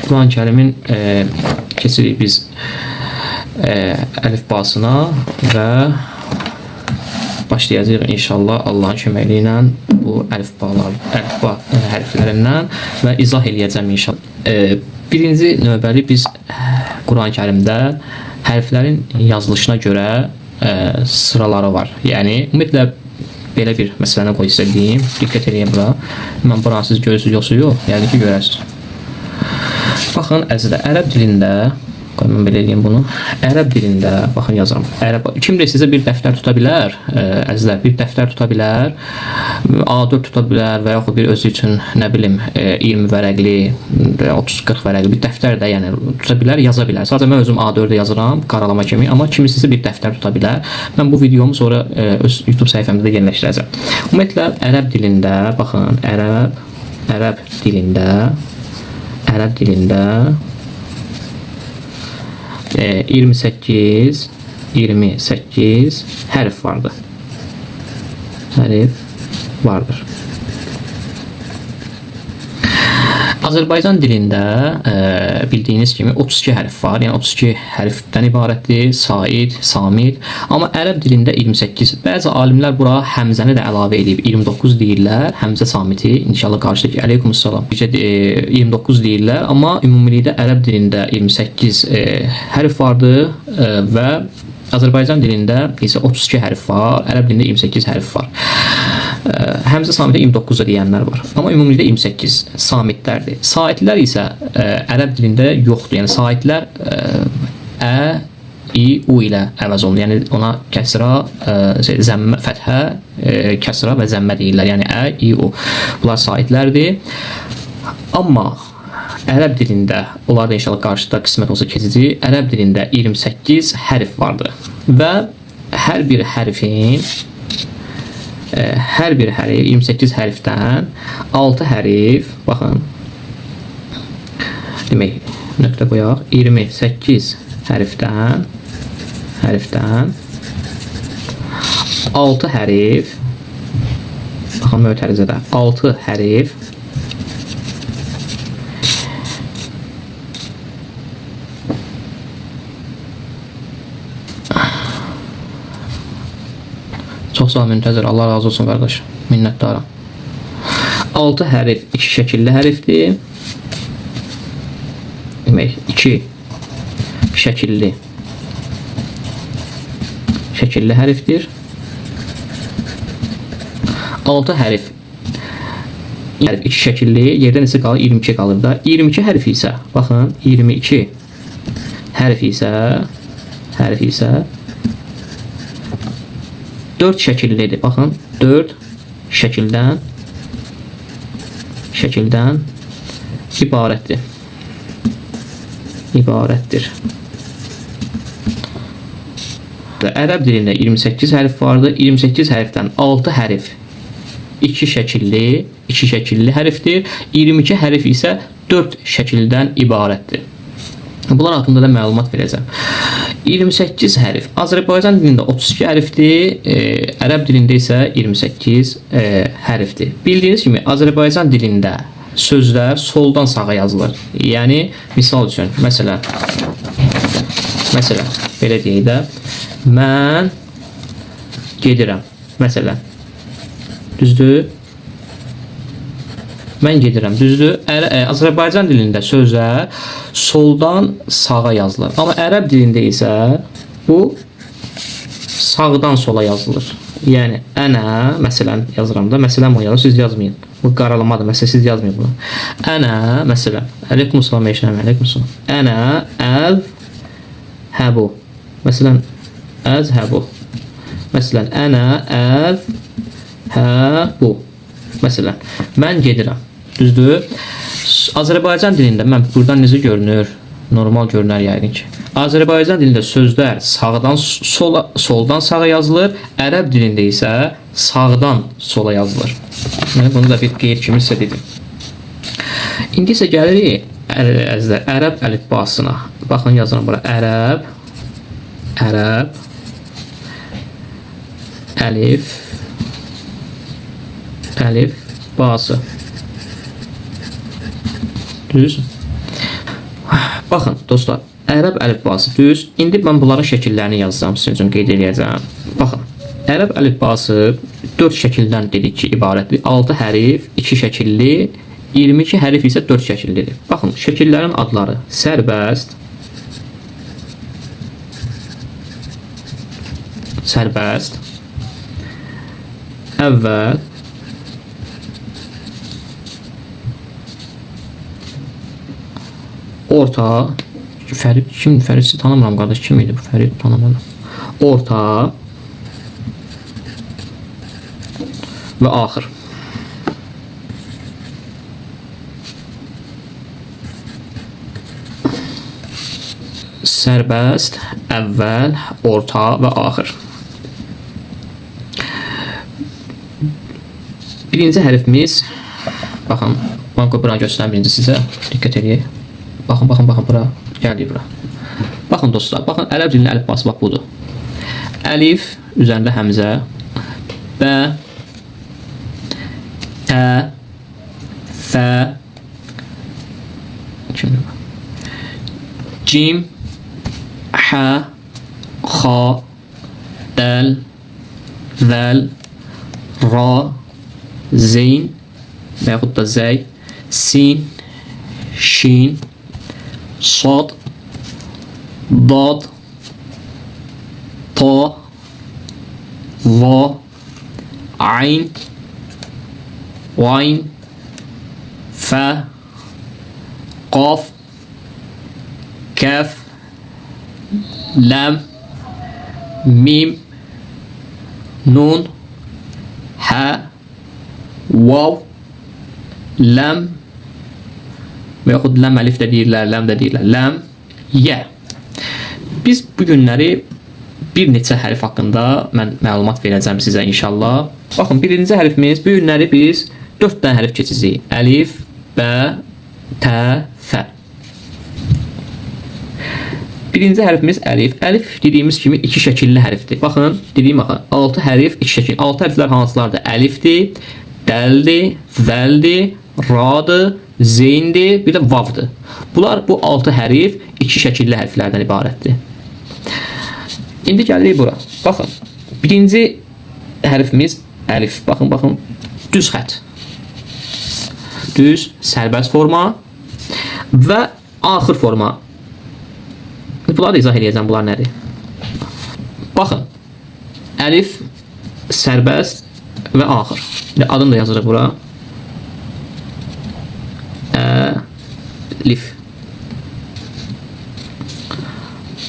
Quran-Kərimin keçirik biz əlifbasına və başlayacağıq inşallah Allahın köməkliyi ilə bu əlifba hərflərindən və izah eləyəcəm inşallah. Birinci növbəli biz Quran-Kərimdə hərflərin yazılışına görə sıraları var. Yəni ümumiyyətlə belə bir məsələni qoy sizə deyim. Diqqət edin bura. Mən buranı siz görürsünüz yoxsa yox? Yəni ki görərsiniz. Baxın əzizlər, ərəb dilində qoy mən belə eləyim bunu. Ərəb dilində baxın yazıram. Kim də sizə bir dəftər tuta bilər? Əzizlər, bir dəftər tuta bilər. A4 tuta bilər və yaxud bir özü üçün nə bilim 20 vərəqli, 30-40 vərəqli bir dəftər də yəni tuta bilər, yaza bilər. Sadəcə mən özüm A4-də yazıram, qaralama kimi, amma kimisi isə bir dəftər tuta bilər. Mən bu videomu sonra öz YouTube səhifəmdə də yerləşdirəcəm. Ümumiyyətlə ərəb dilində baxın, ərəb dilində 28 hərf vardır. Azərbaycan dilində bildiyiniz kimi 32 hərf var. Yəni 32 hərfdən ibarətdir. Said, Samid. Amma ərəb dilində 28. Bəzi alimlər bura həmzəni də əlavə edib 29 deyirlər. Həmzə Samiti inşallah qarşıdakı əleykumussalam. 29 deyirlər, amma ümumilikdə ərəb dilində 28 hərf vardır və Azərbaycan dilində isə 32 hərf var. Ərəb dilində 28 hərf var. Həmzə Samitə 29 deyənlər var. Amma ümumilikdə 28 Samitlərdir. Saitlər isə ərəb dilində yoxdur. Yəni saitlər ə, i, u ilə əvəz olunur. Yəni ona kəsra, zəmmə, fəthə, kəsra və zəmmə deyirlər. Yəni ə, i, u. Bunlar saitlərdir. Amma ərəb dilində, onlar da inşallah qarşıda qismət olsa keçici, ərəb dilində 28 hərf vardır. Və hər bir hərfin 28 hərfdən 6 hərf, baxın, demək, nöqtə qoyaq, 28 hərfdən 6 hərf, baxın, mötərizədə 6 hərf çox sağ müntəzir, Allah razı olsun qardaş, minnətdaram. 6 hərf 2 şəkilli hərfdir. Demək, 2 şəkilli hərfdir. 6 hərf 2 şəkilli, yerdən isə qalır 22 qalır da. 22 hərf isə, baxın, 22 hərf isə 4 şəkillidir. Baxın, 4 şəkildən ibarətdir. Ərəb dilində 28 hərf vardır. 28 hərfdən 6 hərf 2 şəkilli hərfdir. 22 hərf isə 4 şəkildən ibarətdir. Bunlar haqqında da məlumat verəcəm. 28 hərf. Azərbaycan dilində 32 hərfdir, ərəb dilində isə 28 hərfdir. Bildiyiniz kimi Azərbaycan dilində sözlər soldan sağa yazılır. Yəni misal üçün, məsələn, belə deyək də, mən gedirəm. Məsələn, düzdür? Mən gedirəm, düzdür? Azərbaycan dilində sözlər soldan sağa yazılır. Amma ərəb dilində isə bu sağdan sola yazılır. Yəni ənə, məsələn yazıram da, məsələn bu yazır, siz yazmayın. Bu qaralamadır, məsələn siz yazmayın bunu. Ənə, məsələn, əleykumussalam, əleykumussalam. Ənə, əzhəbu. Məsələn, əzhəbu. Məsələn, ənə, əzhəbu. Məsələn, mən gedirəm. Düzdür? Azərbaycan dilində, mən buradan necə görünür? Normal görünər yəqin ki. Azərbaycan dilində sözlər soldan sağa yazılır. Ərəb dilində isə sağdan sola yazılır. Bunu da bir qeyd kimi sizə dedim. İndi isə gəlirik ərəb əlifbasına. Baxın yazıram bura. Ərəb əlifbası. Düz. Baxın dostlar, ərəb əlifbası düz. İndi mən bunların şəkillərini yazacağım, sizin üçün qeyd edəcəm. Baxın, ərəb əlifbası 4 şəkildən dedik ki, ibarətdir. 6 hərf, 2 şəkilli, 22 hərf isə 4 şəkillidir. Baxın, şəkillərin adları sərbəst, sərbəst, əvvəl, orta, Fərid kim? Fərid'i tanımıram qardaş, kim idi bu? Fərid tanımadım. Orta və axır. Sərbəst, əvvəl, orta və axır. Birinci hərfimiz, baxın, mən bura göstərəm birinci sizə, diqqət edin. Baxın, baxın, baxın bura, gəldik bura. Baxın dostlar, baxın, ərəb dilinin əlifbası bax budur. Əlif, üzərində həmzə, bə, tə, fə, cim, hə, xa, dəl, vəl, ra, zeyn və yaxud da zəy, sin, şin, صاد ضاد طا ظا عين وعين فا قاف كاف لام ميم نون ها واو لام və yaxud ləm əlif də deyirlər, ləm də deyirlər. Ləm, yə. Biz bu günləri bir neçə hərf haqqında mən məlumat verəcəm sizə inşallah. Baxın, birinci hərfimiz, bu günləri biz 4 dənə hərf keçəcəyik. Əlif, bə, tə, fə. Birinci hərfimiz əlif. Əlif dediyimiz kimi 2 şəkilli hərfdir. Baxın, dediyim baxın, 6 hərf, 2 şəkil. 6 hərflər hansılardır? Əlifdir, dəldir, vəldir, radır, zeyndir, bir də vavdır. Bunlar bu 6 hərf 2 şəkilli hərflərdən ibarətdir. İndi gəlirik bura. Baxın, birinci hərfimiz əlif. Baxın, baxın, düz xət. Düz, sərbəst forma və axır forma. Bunları da izah edəcəm, bunlar nədir? Baxın, əlif, sərbəst və axır. Adını da yazırıq bura. Əlif.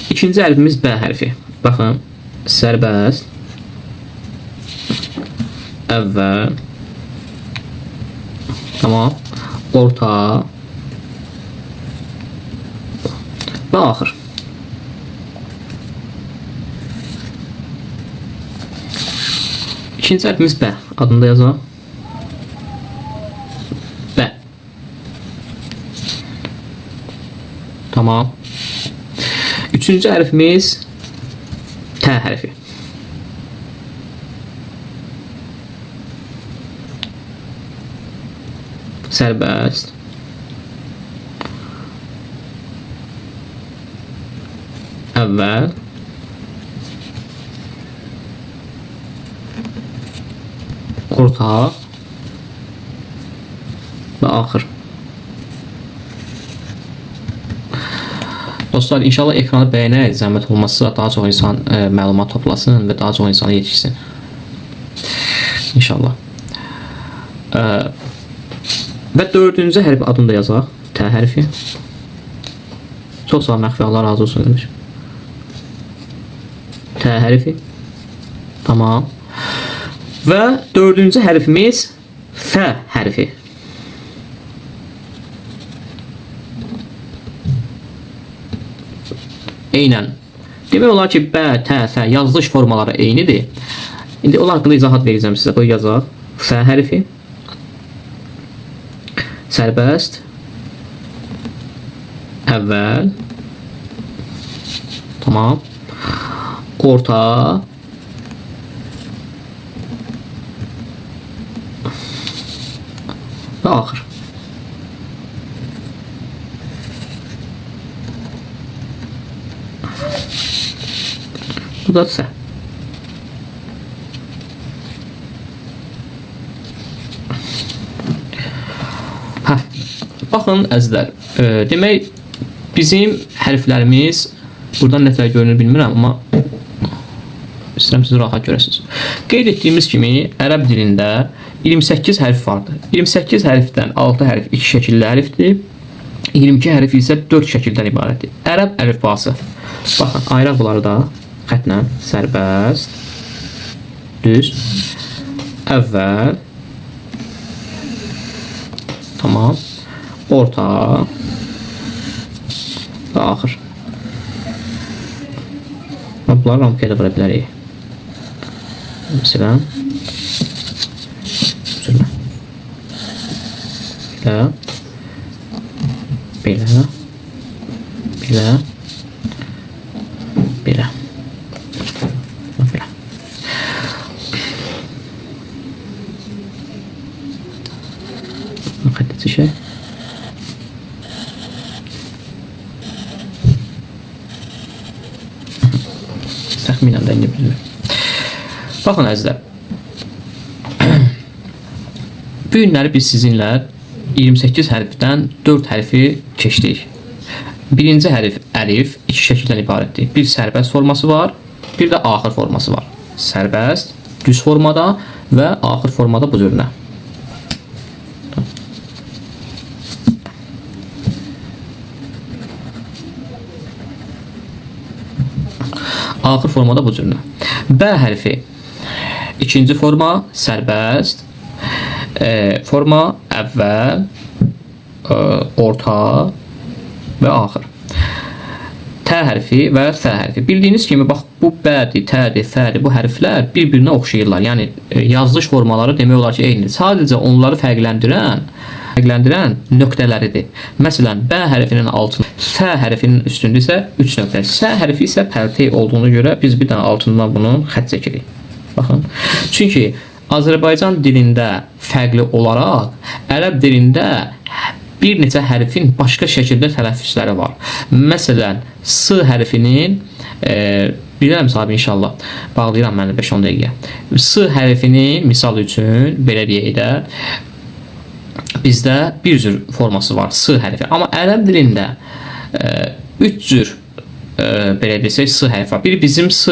İkinci hərfimiz bə hərfi. Baxın, sərbəst, əvvəl, tamam, orta və axır. İkinci hərfimiz bə. Adını da yazalım. Bə. Tamam. Üçüncü hərfimiz tə hərfi. Sərbəst, əvvəl, orta və axır. Dostlar, inşallah ekranı bəyənək, zəhmət olmazsa daha çox insan məlumat toplasın və daha çox insana yetişsin. İnşallah. Və dördüncü hərfi adını da yazaq. Tə hərfi. Çox sağ ol, məxfi, Allah razı olsun. Tə hərfi. Tamam. Və dördüncü hərfimiz fə hərfi. Eynən. Demək olar ki, bə, tə, fə yazılış formaları eynidir. İndi onlar haqqında izahat verəcəm sizə. Qoy yazaq. Fə hərfi. Sərbəst. Əvvəl. Tamam. Orta. Və axır. Bu da sə. Hə. Baxın əzizlər. Demək bizim hərflərimiz buradan nətər görünür bilmirəm, amma istəyirəm siz rahat görəsiniz. Qeyd etdiyimiz kimi ərəb dilində 28 hərf vardır. 28 hərfdən 6 hərf 2 şəkilli hərfdir. 22 hərf isə 4 şəkildən ibarətdir. Ərəb əlifbası. Baxın, ayıraq bunları da xətlə sərbəst, düz, əvvəl, tamam, orta və axır. Bunları rampaya da vura bilərik. Məsələn, belə, belə, belə, belə, belə. Xəttəci şey. Təxminən də indi bilmiyorum. Baxın əzizlər. Bu günləri biz sizinlə 28 hərfdən 4 hərfi keçdik. Birinci hərf əlif 2 şəkildən ibarətdir. Bir sərbəst forması var, bir də axır forması var. Sərbəst, düz formada və axır formada bu cürünə. Axır formada bu cürünə. B hərfi ikinci forma, sərbəst, forma əvvəl, orta və axır. T hərfi və F hərfi. Bildiyiniz kimi, bax, bu B-dir, T-dir, F-dir, bu hərflər bir-birinə oxşayırlar. Yəni, yazılış formaları demək olar ki, eynidir. Sadəcə onları fərqləndirən nöqtələridir. Məsələn, B hərfinin altında, F hərfinin üstündə isə 3 nöqtə. S hərfi isə pəltey olduğuna görə biz bir dənə altından bunun xətt çəkirik. Baxın. Çünki Azərbaycan dilində fərqli olaraq, ərəb dilində bir neçə hərfin başqa şəkildə tələffüzləri var. Məsələn, S hərfinin, bilirəm sahibi inşallah, bağlayıram mənə 5-10 dəqiqə. S hərfinin, misal üçün, belə deyək də, bizdə bir cür forması var, S hərfi. Amma ərəb dilində 3 cür, belə desək, S hərfi var. Bir bizim S,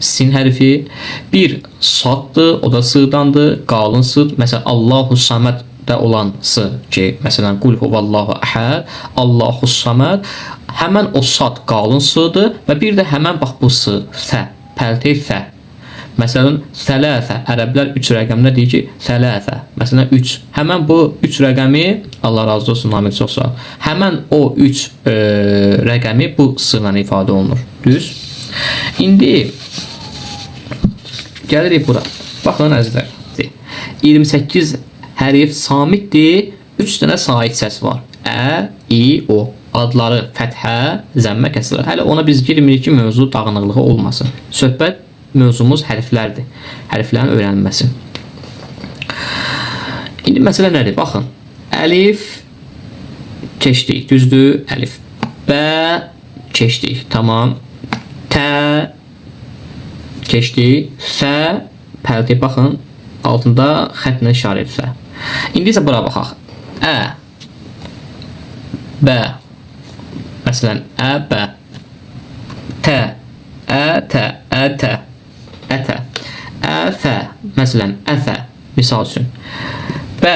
sin hərfi, bir saddır, o da S-dandır, qalın S. Məsələn, Allahu Saməddə olan S ki, məsələn, Qul huvallahu əhəd, Allahu Saməd, həmən o sad qalın S-dır və bir də həmən bax bu S, Fə, pəltey Fə. Məsələn, sələfə, ərəblər 3 rəqəmdə deyir ki, sələfə, məsələn 3. Həmən bu 3 rəqəmi, Allah razı olsun, Namiq çox sağ ol. Həmən o 3 rəqəmi bu s-la ifadə olunur. Düz. İndi gəlirik bura. Baxın əzizlər. 28 hərf samitdir. 3 dənə sait səs var. Ə, i, o. Adları fəthə, zəmmə, kəsrə. Hələ ona biz girmirik ki, mövzu dağınıqlığı olmasın. Söhbət mövzumuz hərflərdir. Hərflərin öyrənilməsi. İndi məsələ nədir? Baxın. Əlif keçdik. Düzdür? Əlif. Bə keçdik. Tamam. Tə keçdik. Fə pəltə baxın. Altında xətlə işarə etsə. İndi isə bura baxaq. Ə. Bə. Məsələn, ə, bə. Tə. Ə, tə. Ə, tə. Ətə. Əfə. Məsələn, əfə. Misal üçün. Bə.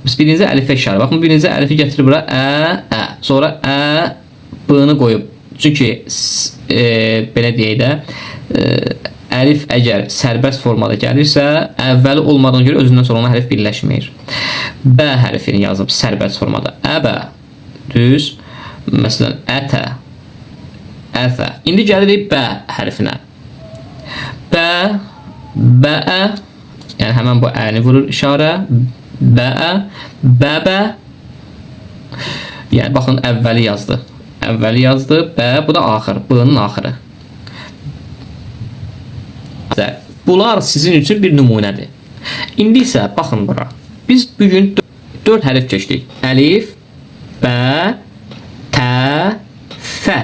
Biz birinci əlifə işarə. Baxın, birinci əlifi gətirib bura. Ə. Sonra ə, b-ni qoyub. Çünki, belə deyək də, əlif əgər sərbəst formada gəlirsə, əvvəli olmadığına görə özündən sonra ona hərf birləşməyir. B hərfini yazıb sərbəst formada. Əbə. Düz. Məsələn, ətə. Əfə. İndi gəlirik bə hərfinə. Bə, bəə, yəni həmən bu əni vurur işarə, bəə, bəbə, yəni baxın əvvəli yazdı, bə, bu da axır, b-nın axırı. Bunlar sizin üçün bir nümunədir. İndi isə baxın bura, biz bugün 4 hərf keçdik, əlif, bə, tə, fə.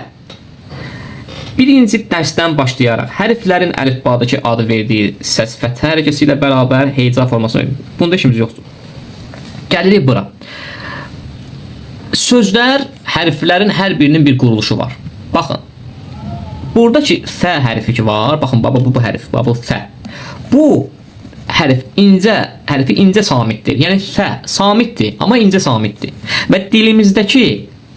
Birinci dərsdən başlayaraq hərflərin əlifbadakı adı verdiyi səs fəthə hərəkəsi ilə bərabər heca formasına. Bunda işimiz yoxdur. Gəlirik bura. Sözlər, hərflərin hər birinin bir quruluşu var. Baxın. Buradakı fə hərfi ki var. Baxın, baba bu hərf, baba bu fə. Bu hərfi incə samitdir. Yəni fə samitdir, amma incə samitdir. Və dilimizdəki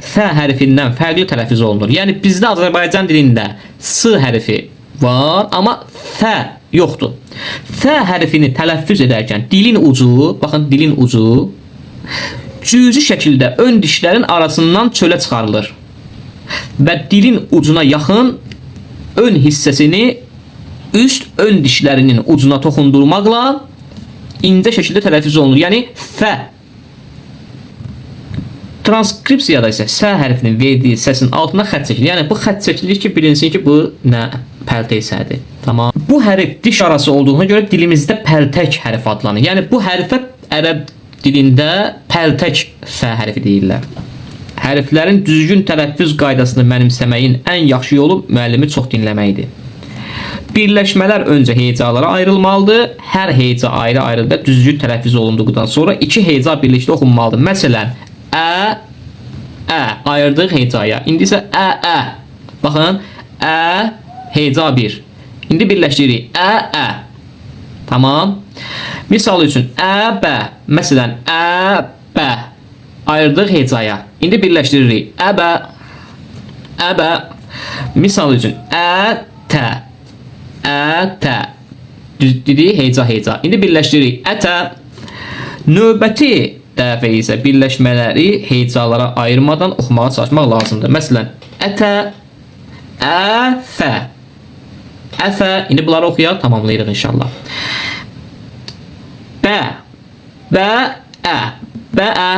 fə hərfindən fərqli tələffüz olunur. Yəni bizdə Azərbaycan dilində s hərfi var, amma fə yoxdur. Fə hərfini tələffüz edərkən dilin ucu, baxın dilin ucu cüzi şəkildə ön dişlərin arasından çölə çıxarılır. Və dilin ucuna yaxın ön hissəsini üst ön dişlərinin ucuna toxundurmaqla incə şəkildə tələffüz olunur. Yəni fə. Transkripsiyada isə s hərfinin verdiyi səsin altına xətt çəkilir. Yəni bu xətt çəkilir ki, bilinsin ki, bu nə pəltək səsidir. Tamam. Bu hərf diş arası olduğuna görə dilimizdə pəltək hərfi adlanır. Yəni bu hərfə ərəb dilində pəltək f hərfi deyirlər. Hərflərin düzgün tələffüz qaydasını mənimsəməyin ən yaxşı yolu müəllimi çox dinləməkdir. Birləşmələr öncə hecalara ayrılmalıdır. Hər heca ayrı-ayrıda düzgün tələffüz olunduqdan sonra iki heca birlikdə oxunmalıdır. Məsələn, ayırdıq hecaya. İndi isə ə. Baxın, heca 1. İndi birləşdiririk. Tamam. Misal üçün bə. Məsələn, bə. Ayırdıq hecaya. İndi birləşdiririk. Əbə. Misal üçün tə. Dedik heca. İndi birləşdiririk. Ətə. Növbəti dəfə isə birləşmələri hecalara ayırmadan oxumağa çalışmaq lazımdır. Məsələn, ətə, əfə. Əfə. İndi bunları oxuyaq, tamamlayırıq inşallah. Bə. Bə-ə. Bə-ə.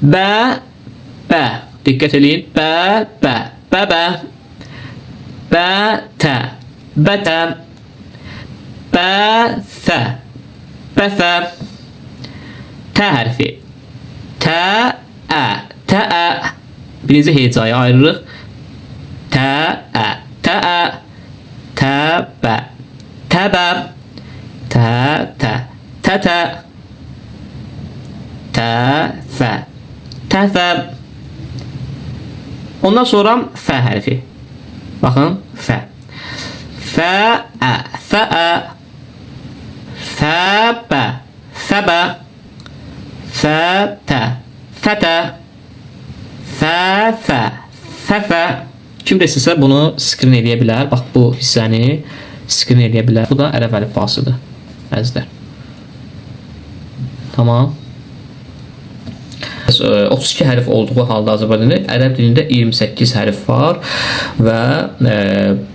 Bə-bə. Diqqət eləyin. Bə-bə. Bə-bə. Bə-tə. Bətə. Bə-fə. Bəfə. Tə hərfi. Tə-ə. Tə-ə. Birinci hecaya ayırırıq. Tə-ə. Tə-ə. Tə-bə. Tə-bə. Tə-tə. Tə-tə. Tə-fə. Tə-fə. Ondan sonra fə hərfi. Baxın, fə. Fə-ə. Fə-ə. Fə-bə. Fə-bə. Fə-tə. Fə-tə. Fə-fə. Fə-fə. Kim də istəsə bunu skrin edə bilər. Bax, bu hissəni skrin edə bilər. Bu da ərəb əlifbasıdır. Əzizlər. Tamam. 32 hərf olduğu halda Azərbaycanda ərəb dilində 28 hərf var və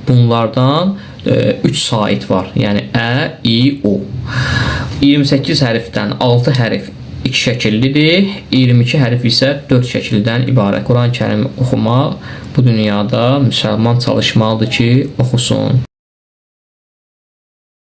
bunlardan 3 sait var. Yəni ə, i, u. 28 hərfdən 6 hərf 2 şəkillidir. 22 hərf isə 4 şəkildən ibarət. Quran-Kərim oxumaq bu dünyada müsəlman çalışmalıdır ki, oxusun.